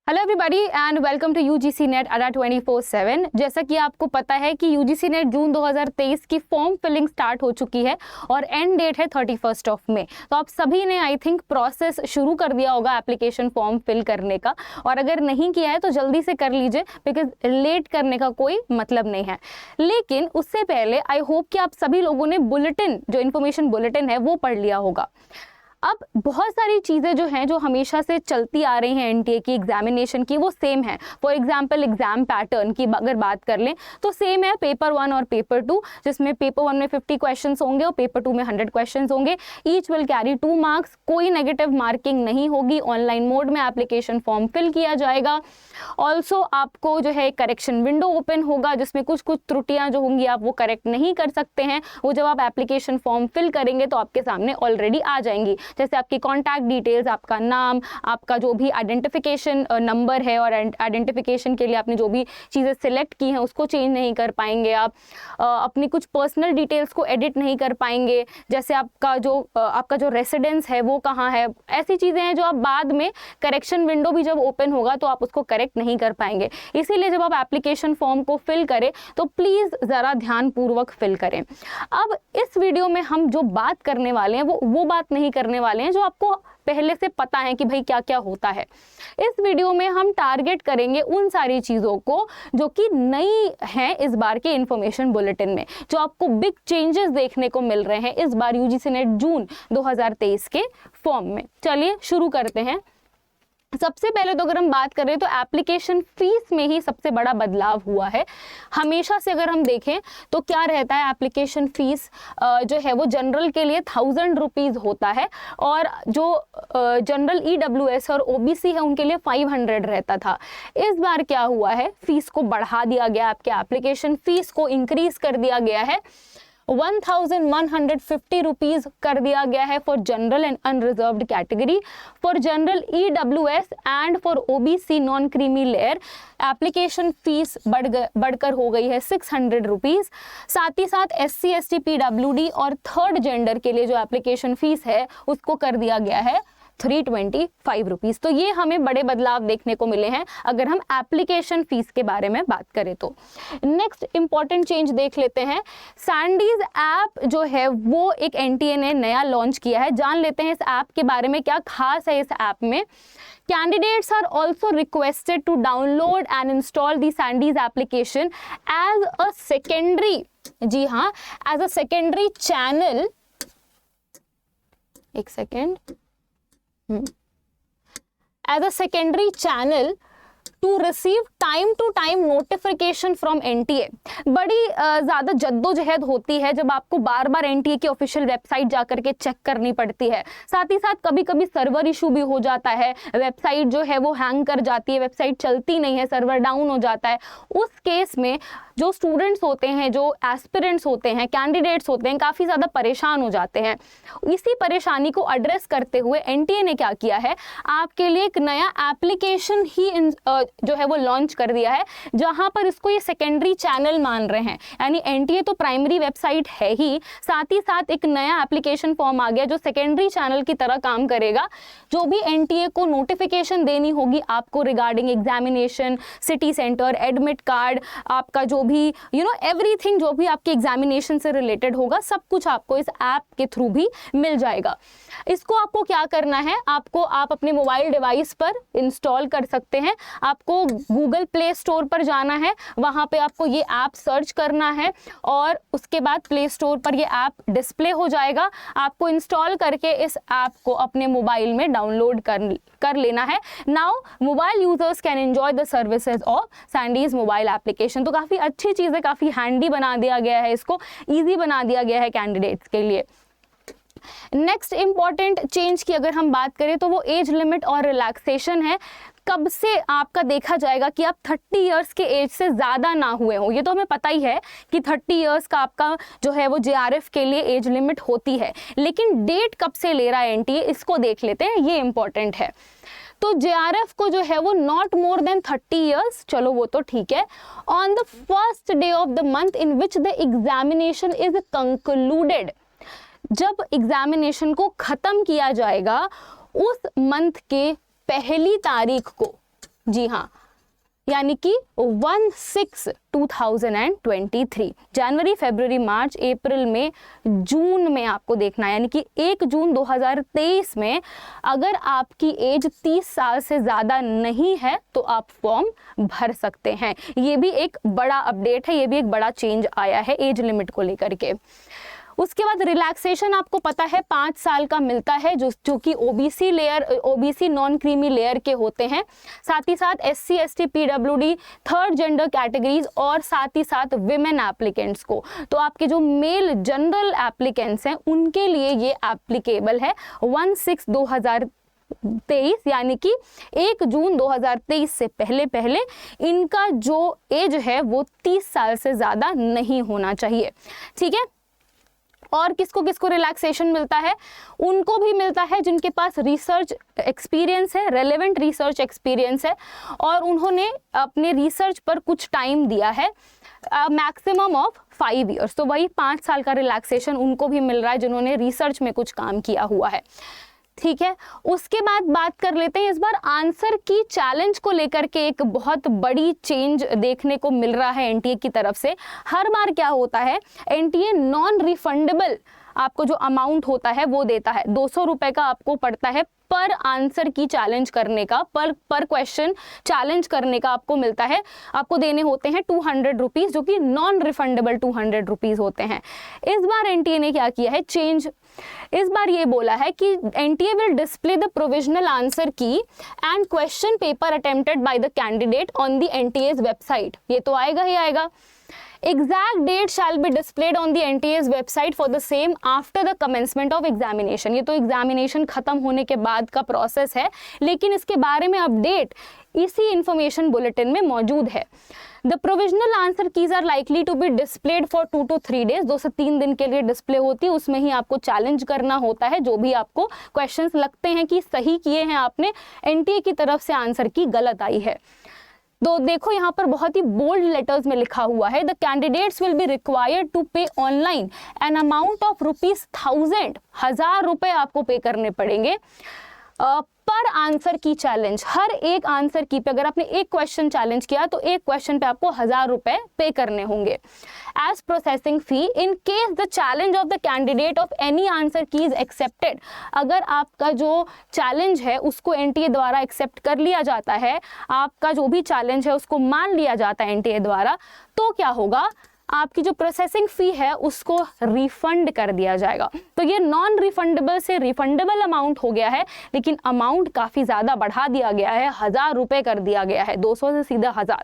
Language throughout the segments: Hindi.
Hello everybody and welcome to UGC NET Adda 24/7। जैसा कि आपको पता है कि यूजीसी नेट जून 2023 की फॉर्म फिलिंग स्टार्ट हो चुकी है और एंड डेट है 31 मई। तो आप सभी ने आई थिंक प्रोसेस शुरू कर दिया होगा एप्लीकेशन फॉर्म फिल करने का, और अगर नहीं किया है तो जल्दी से कर लीजिए बिकॉज लेट करने का कोई मतलब नहीं है। लेकिन उससे पहले आई होप कि आप सभी लोगों ने बुलेटिन, जो इन्फॉर्मेशन बुलेटिन है वो पढ़ लिया होगा। अब बहुत सारी चीज़ें जो हैं जो हमेशा से चलती आ रही हैं एनटीए की एग्जामिनेशन की, वो सेम है। फॉर एग्जांपल एग्जाम पैटर्न की अगर बात कर लें तो सेम है पेपर 1 और पेपर 2, जिसमें पेपर 1 में 50 क्वेश्चंस होंगे और पेपर 2 में 100 क्वेश्चंस होंगे। Each will carry 2 marks. कोई नेगेटिव मार्किंग नहीं होगी। ऑनलाइन मोड में एप्लीकेशन फॉर्म फिल किया जाएगा। ऑल्सो आपको जो है करेक्शन विंडो ओपन होगा, जिसमें कुछ त्रुटियां जो होंगी आप वो करेक्ट नहीं कर सकते हैं, वो जब आप एप्लीकेशन फॉर्म फिल करेंगे तो आपके सामने ऑलरेडी आ जाएंगी। जैसे आपकी कॉन्टैक्ट डिटेल्स, आपका नाम, आपका जो भी आइडेंटिफिकेशन नंबर है, और आइडेंटिफिकेशन के लिए आपने जो भी चीज़ें सिलेक्ट की हैं उसको चेंज नहीं कर पाएंगे आप। अपनी कुछ पर्सनल डिटेल्स को एडिट नहीं कर पाएंगे, जैसे आपका जो रेसिडेंस है वो कहाँ है। ऐसी चीज़ें हैं जो आप बाद में करेक्शन विंडो भी जब ओपन होगा तो आप उसको करेक्ट नहीं कर पाएंगे। इसीलिए जब आप एप्लीकेशन फॉर्म को फिल करें तो प्लीज़ ज़रा ध्यानपूर्वक फिल करें। अब इस वीडियो में हम जो बात करने वाले हैं वो बात नहीं करने वाले हैं जो आपको पहले से पता है कि भाई क्या क्या होता है। इस वीडियो में हम टारगेट करेंगे उन सारी चीज़ों को जो कि नई हैं इस बार के इंफॉर्मेशन बुलेटिन में, जो आपको बिग चेंजेस देखने को मिल रहे हैं इस बार यूजीसी नेट जून 2023 के फॉर्म में। चलिए शुरू करते हैं। सबसे पहले तो अगर हम बात करें तो एप्लीकेशन फीस में ही सबसे बड़ा बदलाव हुआ है। हमेशा से अगर हम देखें तो क्या रहता है, एप्लीकेशन फीस जो है वो जनरल के लिए 1000 रुपीज़ होता है, और जो जनरल ईडब्ल्यूएस और ओबीसी है उनके लिए 500 रहता था। इस बार क्या हुआ है, फीस को बढ़ा दिया गया, आपके एप्लीकेशन फीस को इंक्रीज कर दिया गया है। 1150 रुपीज कर दिया गया है for general and unreserved category. For general EWS and for OBC non creamy layer application fees बढ़कर हो गई है 600 रुपीज। साथ ही साथ एससी एसटी पीडब्ल्यूडी और थर्ड जेंडर के लिए जो एप्लीकेशन फीस है उसको कर दिया गया है 325 रुपीज़। तो ये हमें बड़े बदलाव देखने को मिले हैं अगर हम एप्लीकेशन फीस के बारे में बात करें तो। नेक्स्ट इंपॉर्टेंट चेंज देख लेते हैं। सैंडीज ऐप जो है वो एक एनटीए ने नया लॉन्च किया है। जान लेते हैं इस ऐप के बारे में, क्या खास है इस ऐप में। Candidates are also requested to download and install the Sandees application as a secondary, जी हाँ, as a secondary channel। एक second. As a secondary channel to receive time to time notification from NTA। बड़ी ज़्यादा जद्दोजहद होती है जब आपको बार बार NTA की ऑफिशियल वेबसाइट जाकर के चेक करनी पड़ती है। साथ ही साथ कभी कभी सर्वर इशू भी हो जाता है, वेबसाइट जो है वो हैंग कर जाती है, वेबसाइट चलती नहीं है, सर्वर डाउन हो जाता है। उस केस में जो स्टूडेंट्स होते हैं, जो एस्पिरेंट्स होते हैं, कैंडिडेट्स होते हैं, काफ़ी ज़्यादा परेशान हो जाते हैं। इसी परेशानी को एड्रेस करते हुए NTA ने क्या किया है, आपके लिए एक नया एप्लीकेशन ही जो है वो लॉन्च कर दिया है, जहां पर इसको ये सेकेंडरी चैनल मान रहे हैं। यानी NTA तो प्राइमरी वेबसाइट है ही, साथ ही साथ एक नया एप्लीकेशन फॉर्म आ गया जो सेकेंडरी चैनल की तरह काम करेगा। जो भी NTA को नोटिफिकेशन देनी होगी आपको regarding examination, city centre, admit card, आपका जो भी एवरीथिंग जो भी आपके एग्जामिनेशन से रिलेटेड होगा, सब कुछ आपको इस ऐप के थ्रू भी मिल जाएगा। इसको आपको क्या करना है, आप अपने मोबाइल डिवाइस पर इंस्टॉल कर सकते हैं। आपको गूगल प्ले स्टोर पर जाना है, वहां पे आपको ये ऐप सर्च करना है और उसके बाद प्ले स्टोर पर ये ऐप डिस्प्ले हो जाएगा। आपको इंस्टॉल करके इस ऐप को अपने मोबाइल में डाउनलोड कर लेना है। Now mobile users can enjoy the services of Sandy's mobile application. तो काफ़ी अच्छी चीज़ है, काफ़ी हैंडी बना दिया गया है, इसको ईजी बना दिया गया है कैंडिडेट्स के लिए। नेक्स्ट इंपॉर्टेंट चेंज की अगर हम बात करें तो वो एज लिमिट और रिलैक्सेशन है। कब से आपका देखा जाएगा कि आप 30 इयर्स के एज से ज़्यादा ना हुए हो। ये तो हमें पता ही है कि 30 इयर्स का आपका जो है वो JRF के लिए एज लिमिट होती है, लेकिन डेट कब से ले रहा है NTA, इसको देख लेते हैं, ये इंपॉर्टेंट है। तो JRF को जो है वो नॉट मोर देन 30 इयर्स, चलो वो तो ठीक है, on the first day of the month in which the examination is concluded. जब एग्जामिनेशन को खत्म किया जाएगा उस मंथ के पहली तारीख को जी हाँ, यानी कि 1/6/2023, जनवरी, फरवरी, मार्च, अप्रैल, मई, जून में आपको देखना है, यानी कि 1 जून 2023 में अगर आपकी एज 30 साल से ज़्यादा नहीं है तो आप फॉर्म भर सकते हैं। ये भी एक बड़ा अपडेट है, ये भी एक बड़ा चेंज आया है एज लिमिट को लेकर के। उसके बाद रिलैक्सेशन आपको पता है 5 साल का मिलता है, जो कि OBC layer, OBC non creamy layer के होते हैं, साथ ही साथ SC ST PWD third gender categories और साथ ही साथ विमेन एप्लीकेंट्स को। तो आपके जो मेल जनरल एप्लीकेंट्स हैं उनके लिए ये एप्लीकेबल है 1/6/2023, यानी कि 1 जून 2023 से पहले पहले इनका जो एज है वो 30 साल से ज़्यादा नहीं होना चाहिए। ठीक है, और किसको किसको रिलैक्सेशन मिलता है? उनको भी मिलता है जिनके पास रिसर्च एक्सपीरियंस है, रेलेवेंट रिसर्च एक्सपीरियंस है और उन्होंने अपने रिसर्च पर कुछ टाइम दिया है, मैक्सिमम ऑफ 5 ईयर्स। तो वही 5 साल का रिलैक्सेशन उनको भी मिल रहा है जिन्होंने रिसर्च में कुछ काम किया हुआ है। ठीक है, उसके बाद बात कर लेते हैं इस बार आंसर की चैलेंज को लेकर के एक बहुत बड़ी चेंज देखने को मिल रहा है एनटीए की तरफ से। हर बार क्या होता है, एनटीए नॉन रिफंडेबल आपको जो अमाउंट होता है वो देता है, 200 रुपए का आपको पड़ता है पर आंसर की चैलेंज करने का, पर क्वेश्चन चैलेंज करने का आपको मिलता है। आपको देने होते हैं 200 रुपीज़, जो कि नॉन रिफंडेबल 200 रुपीज़ होते हैं। इस बार एनटीए ने क्या किया है, चेंज। इस बार ये बोला है कि NTA will display the provisional answer key and question paper attempted by the candidate on the NTA's website. ये तो आएगा ही आएगा। Exact date shall be displayed on the NTA's website for the same after the commencement of examination। ये तो एग्जामिनेशन खत्म होने के बाद का प्रोसेस है, लेकिन इसके बारे में अपडेट इसी इंफॉर्मेशन बुलेटिन में मौजूद है। The provisional answer keys are likely to be displayed for 2 to 3 days। 2 से 3 दिन के लिए डिस्प्ले होती है, उसमें ही आपको चैलेंज करना होता है जो भी आपको क्वेश्चंस लगते हैं कि सही किए हैं आपने, एनटीए की तरफ से आंसर की गलत आई है। तो देखो यहाँ पर बहुत ही बोल्ड लेटर्स में लिखा हुआ है, the candidates will be required to pay online an amount of ₹1000, 1000 रुपए आपको पे करने पड़ेंगे पर आंसर की चैलेंज। हर एक आंसर की पे अगर आपने एक क्वेश्चन चैलेंज किया तो एक क्वेश्चन पे आपको 1000 रुपए पे करने होंगे as processing fee in case the challenge of the candidate of any answer key is accepted. अगर आपका जो चैलेंज है उसको एनटीए द्वारा एक्सेप्ट कर लिया जाता है, आपका जो भी चैलेंज है उसको मान लिया जाता है एनटीए द्वारा, तो क्या होगा, आपकी जो प्रोसेसिंग फी है उसको रिफंड कर दिया जाएगा। तो ये नॉन रिफंडेबल से रिफंडेबल अमाउंट हो गया है, लेकिन अमाउंट काफ़ी ज़्यादा बढ़ा दिया गया है, 1000 रुपये कर दिया गया है, 200 से सीधा 1000।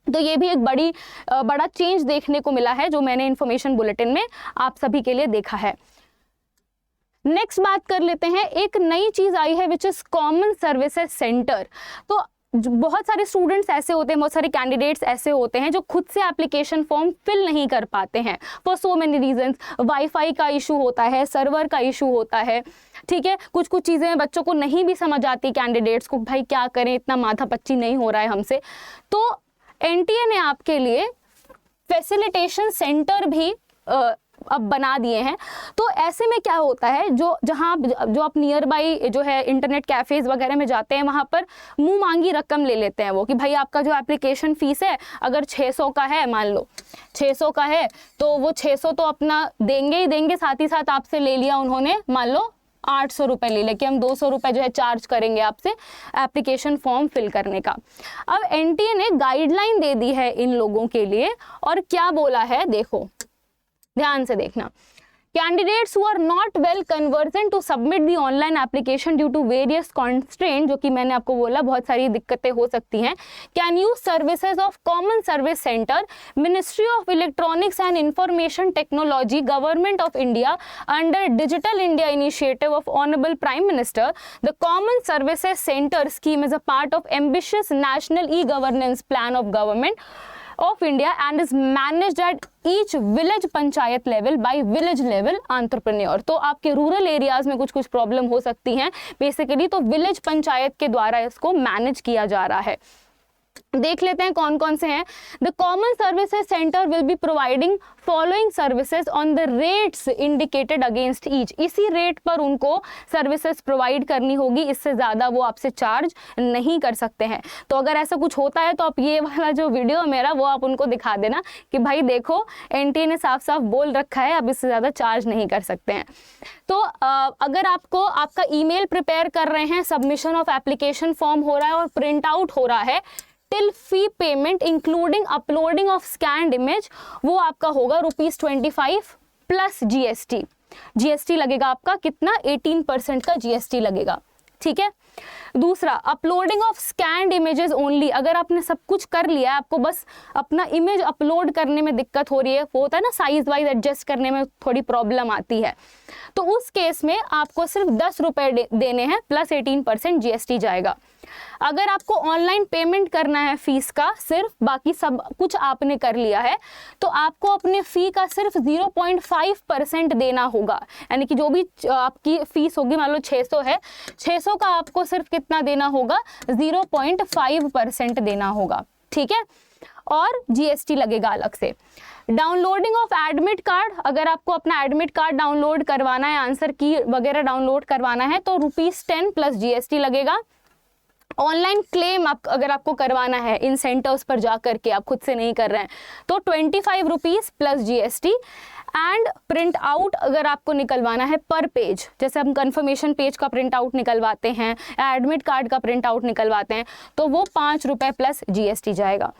तो ये भी एक बड़ा चेंज देखने को मिला है जो मैंने इन्फॉर्मेशन बुलेटिन में आप सभी के लिए देखा है। नेक्स्ट बात कर लेते हैं, एक नई चीज़ आई है which is common services centre. तो बहुत सारे स्टूडेंट्स ऐसे होते हैं, बहुत सारे कैंडिडेट्स ऐसे होते हैं जो खुद से एप्लीकेशन फॉर्म फिल नहीं कर पाते हैं for so many reasons. Wifi का इशू होता है, सर्वर का इशू होता है, ठीक है, कुछ चीज़ें बच्चों को नहीं भी समझ आती, कैंडिडेट्स को, भाई क्या करें, इतना माथापच्ची नहीं हो रहा है हमसे। तो एनटीए ने आपके लिए फैसिलिटेशन सेंटर भी अब बना दिए हैं। तो ऐसे में क्या होता है, जो आप नियर बाई जो है इंटरनेट कैफ़ेज़ वगैरह में जाते हैं, वहाँ पर मुंह मांगी रकम ले लेते हैं वो, कि भाई आपका जो एप्लीकेशन फ़ीस है अगर 600 का है, मान लो 600 का है, तो वो 600 तो अपना देंगे ही देंगे, साथ ही साथ आपसे ले लिया उन्होंने, मान लो 800 रुपये ले लें कि हम 200 रुपये जो है चार्ज करेंगे आपसे एप्लीकेशन फॉर्म फिल करने का। अब एनटीए ने गाइडलाइन दे दी है इन लोगों के लिए, और क्या बोला है देखो, ध्यान से देखना। Candidates who are not well conversant to submit the online application due to various constraint, जो कि मैंने आपको बोला बहुत सारी दिक्कतें हो सकती हैं, can use services of common service centre, ministry of electronics and information technology, government of India under digital India initiative of honourable prime minister. The common services centre scheme is a part of ambitious national e governance plan of government of India and is managed at each village panchayat level by village level entrepreneur। तो आपके रूरल एरियाज में कुछ प्रॉब्लम हो सकती हैं बेसिकली, तो विलेज पंचायत के द्वारा इसको मैनेज किया जा रहा है। देख लेते हैं कौन कौन से हैं। The common services centre will be providing following services on the rates indicated against each. इसी रेट पर उनको सर्विसेज प्रोवाइड करनी होगी, इससे ज़्यादा वो आपसे चार्ज नहीं कर सकते हैं। तो अगर ऐसा कुछ होता है तो आप ये वाला जो वीडियो है मेरा वो आप उनको दिखा देना कि भाई देखो एनटीए ने साफ साफ बोल रखा है अब इससे ज़्यादा चार्ज नहीं कर सकते हैं। तो अगर आपको आपका ईमेल प्रिपेयर कर रहे हैं, सबमिशन ऑफ एप्लीकेशन फॉर्म हो रहा है और प्रिंट आउट हो रहा है, till fee payment including uploading of scanned image, वो आपका होगा ₹25 प्लस जीएसटी। जीएसटी लगेगा आपका कितना, 18% का जीएसटी लगेगा, ठीक है। दूसरा, uploading of scanned images only. अगर आपने सब कुछ कर लिया है, आपको बस अपना इमेज अपलोड करने में दिक्कत हो रही है, वो होता है ना साइज वाइज एडजस्ट करने में थोड़ी प्रॉब्लम आती है, तो उस केस में आपको सिर्फ ₹10 देने हैं प्लस 18% जीएसटी जाएगा। अगर आपको ऑनलाइन पेमेंट करना है फीस का, सिर्फ बाकी सब कुछ आपने कर लिया है, तो आपको अपने फी का सिर्फ 0.5% देना होगा। यानी कि जो भी आपकी फीस होगी, मान लो 600 है, 600 का आपको सिर्फ कितना देना होगा, 0.5% देना होगा, ठीक है। और जीएसटी लगेगा अलग से। डाउनलोडिंग ऑफ एडमिट कार्ड, अगर आपको अपना एडमिट कार्ड डाउनलोड करवाना है, आंसर की वगैरह डाउनलोड करवाना है, तो ₹10 प्लस जीएसटी लगेगा। ऑनलाइन क्लेम अगर आपको करवाना है इन सेंटर्स पर जा करके, आप खुद से नहीं कर रहे हैं, तो ₹25 plus GST. And print out अगर आपको निकलवाना है पर पेज, जैसे हम कंफर्मेशन पेज का प्रिंट आउट निकलवाते हैं, एडमिट कार्ड का प्रिंट आउट निकलवाते हैं, तो वो ₹5 प्लस जीएसटी जाएगा।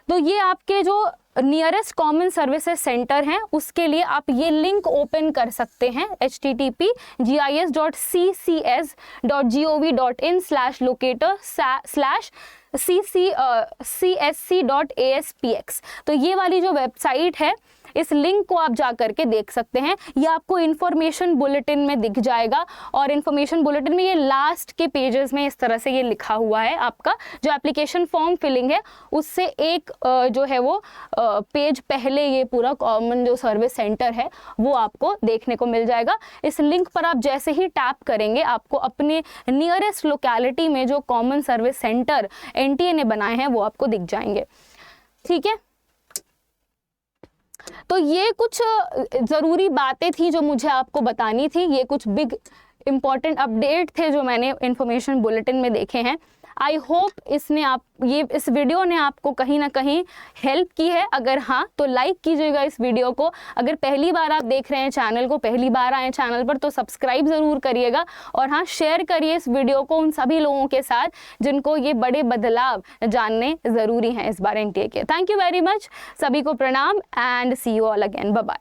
तो ये आपके जो नियरेस्ट कॉमन सर्विसेज सेंटर हैं उसके लिए आप ये लिंक ओपन कर सकते हैं, http://gis.locator/csc.aspx। तो ये वाली जो वेबसाइट है, इस लिंक को आप जा करके देख सकते हैं। ये आपको इन्फॉर्मेशन बुलेटिन में दिख जाएगा, और इन्फॉर्मेशन बुलेटिन में ये लास्ट के पेजेस में इस तरह से ये लिखा हुआ है। आपका जो एप्लीकेशन फॉर्म फिलिंग है उससे एक जो है वो पेज पहले ये पूरा कॉमन जो सर्विस सेंटर है वो आपको देखने को मिल जाएगा। इस लिंक पर आप जैसे ही टैप करेंगे, आपको अपने नियरेस्ट लोकेलिटी में जो कॉमन सर्विस सेंटर एनटीए ने बनाए हैं वो आपको दिख जाएंगे, ठीक है। तो ये कुछ ज़रूरी बातें थी जो मुझे आपको बतानी थी। ये कुछ बिग इम्पॉर्टेंट अपडेट थे जो मैंने इन्फॉर्मेशन बुलेटिन में देखे हैं। आई होप इस वीडियो ने आपको कहीं ना कहीं हेल्प की है। अगर हाँ तो लाइक कीजिएगा इस वीडियो को। अगर पहली बार आप देख रहे हैं चैनल को, पहली बार आए चैनल पर, तो सब्सक्राइब ज़रूर करिएगा। और हाँ, शेयर करिए इस वीडियो को उन सभी लोगों के साथ जिनको ये बड़े बदलाव जानने ज़रूरी हैं इस बार एनटीए के। थैंक यू वेरी मच, सभी को प्रणाम and see you all again, bye bye.